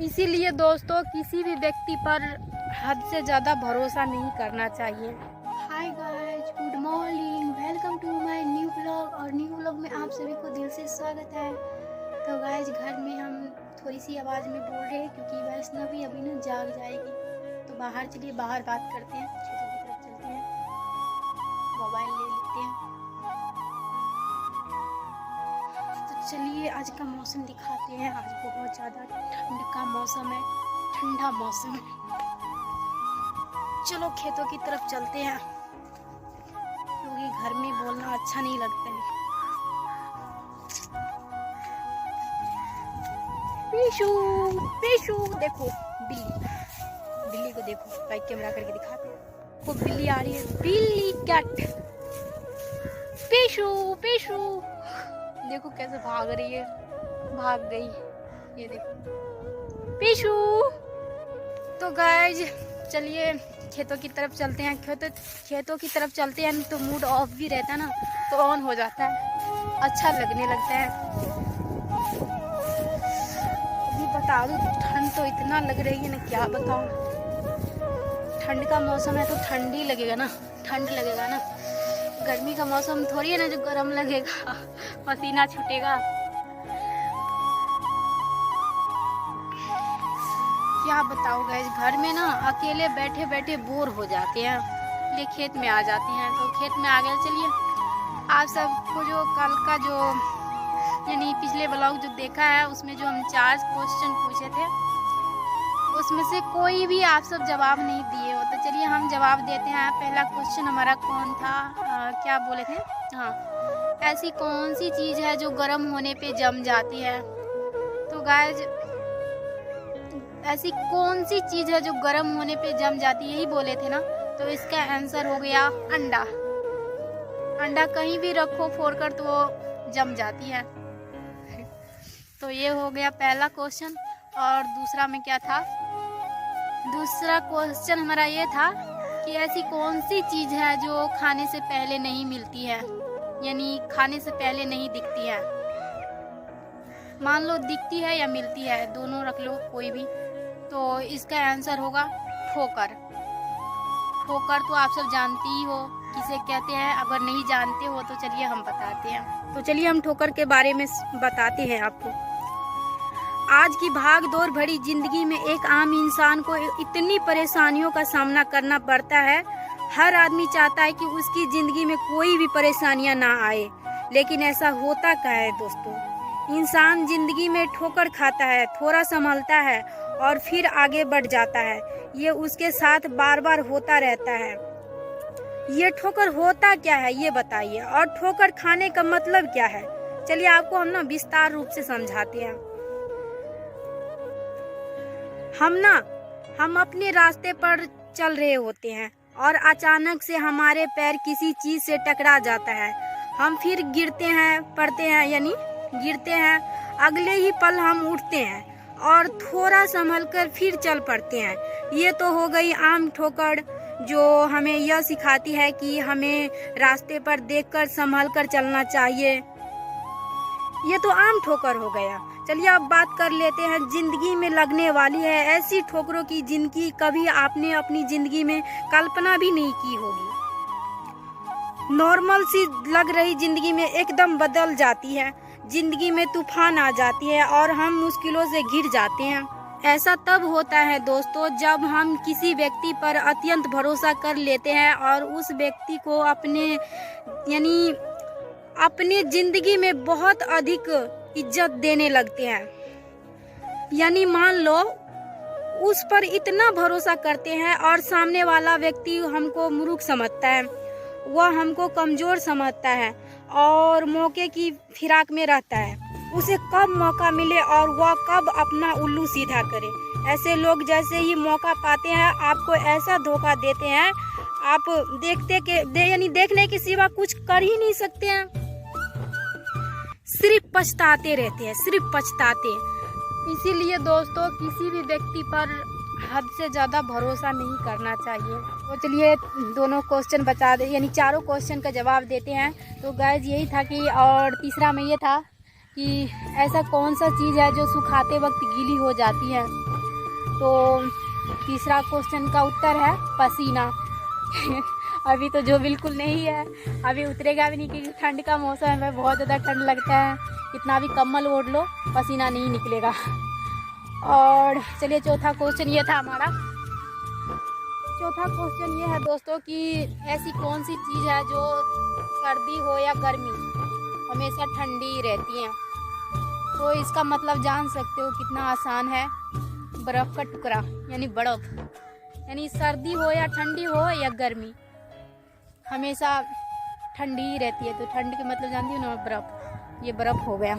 इसीलिए दोस्तों किसी भी व्यक्ति पर हद से ज़्यादा भरोसा नहीं करना चाहिए। Hi guys, good morning, welcome to my new blog. और न्यू ब्लॉग में आप सभी को दिल से स्वागत है। तो गाइस घर में हम थोड़ी सी आवाज़ में बोल रहे हैं क्योंकि वैष्णवी भी अभी ना जाग जाएगी। तो बाहर चलिए, बाहर बात करते हैं, खेतों की तरफ चलते हैं, मोबाइल ले लेते हैं। तो चलिए आज का मौसम दिखाते हैं। आज बहुत ज़्यादा ठंड का मौसम है, ठंडा मौसम है। चलो खेतों की तरफ चलते हैं क्योंकि घर में बोलना अच्छा नहीं लगता है। पीशू पीशू देखो, बिल्ली को देखो, लाइक कैमरा करके दिखाते हैं। वो बिल्ली आ रही है, बिल्ली कैट। पीशू पीशू देखो कैसे भाग रही है, भाग गई, ये देखो पीशू। तो गाइज चलिए खेतों की तरफ चलते हैं। खेतों की तरफ चलते हैं तो मूड ऑफ भी रहता है ना, तो ऑन हो जाता है, अच्छा लगने लगता है। अभी बता दूँ, ठंड तो इतना लग रही है ना, क्या बताऊँ। ठंड का मौसम है तो ठंड ही लगेगा ना, ठंड लगेगा ना। गर्मी का मौसम थोड़ी है ना जो गर्म लगेगा, पसीना छूटेगा। क्या बताओ गाइस, घर में ना अकेले बैठे बैठे बोर हो जाते हैं, इसलिए खेत में आ जाते हैं। तो खेत में आ गए। चलिए आप सबको जो कल का जो यानी पिछले ब्लॉग जो देखा है उसमें जो हम 4 क्वेश्चन पूछे थे, उसमें से कोई भी आप सब जवाब नहीं दिए हो। तो चलिए हम जवाब देते हैं। पहला क्वेश्चन हमारा कौन था, क्या बोले थे, हाँ, ऐसी कौन सी चीज़ है जो गर्म होने पे जम जाती है। तो गाइस ऐसी कौन सी चीज़ है जो गर्म होने पे जम जाती है, यही बोले थे ना। तो इसका आंसर हो गया अंडा। अंडा कहीं भी रखो फोड़ कर तो वो जम जाती है। तो ये हो गया पहला क्वेश्चन। और दूसरा में क्या था, दूसरा क्वेश्चन हमारा ये था कि ऐसी कौन सी चीज़ है जो खाने से पहले नहीं मिलती है, यानी खाने से पहले नहीं दिखती है। मान लो दिखती है या मिलती है, दोनों रख लो कोई भी। तो इसका आंसर होगा ठोकर। ठोकर तो आप सब जानती ही हो किसे कहते हैं। अगर नहीं जानते हो तो चलिए हम बताते हैं। तो चलिए हम ठोकर के बारे में बताते हैं आपको। आज की भाग दौड़ भरी जिंदगी में एक आम इंसान को इतनी परेशानियों का सामना करना पड़ता है। हर आदमी चाहता है कि उसकी जिंदगी में कोई भी परेशानियां ना आए, लेकिन ऐसा होता क्या है दोस्तों। इंसान जिंदगी में ठोकर खाता है, थोड़ा संभलता है और फिर आगे बढ़ जाता है। ये उसके साथ बार बार होता रहता है। ये ठोकर होता क्या है ये बताइए, और ठोकर खाने का मतलब क्या है। चलिए आपको हम ना विस्तार रूप से समझाते हैं। हम अपने रास्ते पर चल रहे होते हैं और अचानक से हमारे पैर किसी चीज से टकरा जाता है। हम फिर गिरते हैं, पड़ते हैं, यानी गिरते हैं। अगले ही पल हम उठते हैं और थोड़ा संभल कर फिर चल पड़ते हैं। ये तो हो गई आम ठोकर, जो हमें यह सिखाती है कि हमें रास्ते पर देखकर संभल कर चलना चाहिए। ये तो आम ठोकर हो गया। चलिए अब बात कर लेते हैं जिंदगी में लगने वाली है ऐसी ठोकरों की जिनकी कभी आपने अपनी जिंदगी में कल्पना भी नहीं की होगी। नॉर्मल सी लग रही जिंदगी में एकदम बदल जाती है। जिंदगी में तूफान आ जाती है और हम मुश्किलों से घिर जाते हैं। ऐसा तब होता है दोस्तों जब हम किसी व्यक्ति पर अत्यंत भरोसा कर लेते हैं और उस व्यक्ति को अपने जिंदगी में बहुत अधिक इज्जत देने लगते हैं। यानी मान लो उस पर इतना भरोसा करते हैं और सामने वाला व्यक्ति हमको मूर्ख समझता है, वह हमको कमजोर समझता है और मौके की फिराक में रहता है। उसे कब मौका मिले और वह कब अपना उल्लू सीधा करे। ऐसे लोग जैसे ही मौका पाते हैं आपको ऐसा धोखा देते हैं, आप देखने के सिवा कुछ कर ही नहीं सकते हैं। सिर्फ पछताते रहते हैं, सिर्फ पछताते। इसीलिए दोस्तों किसी भी व्यक्ति पर हद से ज़्यादा भरोसा नहीं करना चाहिए। तो चलिए दोनों क्वेश्चन बता दे, यानी चारों क्वेश्चन का जवाब देते हैं। तो गाइस यही था कि, और तीसरा में ये था कि ऐसा कौन सा चीज़ है जो सुखाते वक्त गीली हो जाती है। तो तीसरा क्वेश्चन का उत्तर है पसीना। अभी तो जो बिल्कुल नहीं है, अभी उतरेगा भी नहीं क्योंकि ठंड का मौसम है, बहुत ज़्यादा ठंड लगता है, कितना भी कम्बल ओढ़ लो पसीना नहीं निकलेगा। और चलिए चौथा क्वेश्चन ये था हमारा। चौथा क्वेश्चन ये है दोस्तों कि ऐसी कौन सी चीज़ है जो सर्दी हो या गर्मी हमेशा ठंडी रहती है। तो इसका मतलब जान सकते हो कितना आसान है, बर्फ़ का टुकड़ा यानी बर्फ़। यानी सर्दी हो या ठंडी हो या गर्मी हमेशा ठंडी ही रहती है। तो ठंड के मतलब जानती हो ना, बर्फ़। ये बर्फ़ हो गया।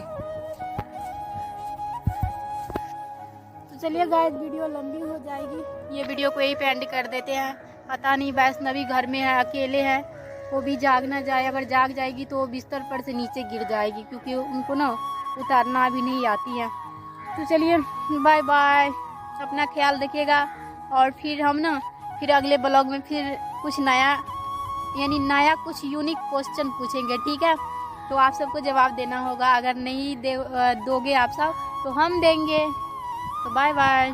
तो चलिए गाइस वीडियो लंबी हो जाएगी, ये वीडियो को यहीं पे एंड कर देते हैं। पता नहीं वैष्णवी घर में है, अकेले है, वो भी जाग ना जाए। अगर जाग जाएगी तो बिस्तर पर से नीचे गिर जाएगी क्योंकि उनको ना उतारना भी नहीं आती है। तो चलिए बाय बाय, अपना ख्याल रखिएगा। और फिर हम ना अगले ब्लॉग में फिर कुछ नया यानी नया कुछ यूनिक क्वेश्चन पूछेंगे, ठीक है। तो आप सबको जवाब देना होगा, अगर नहीं दोगे आप सब तो हम देंगे। तो बाय बाय।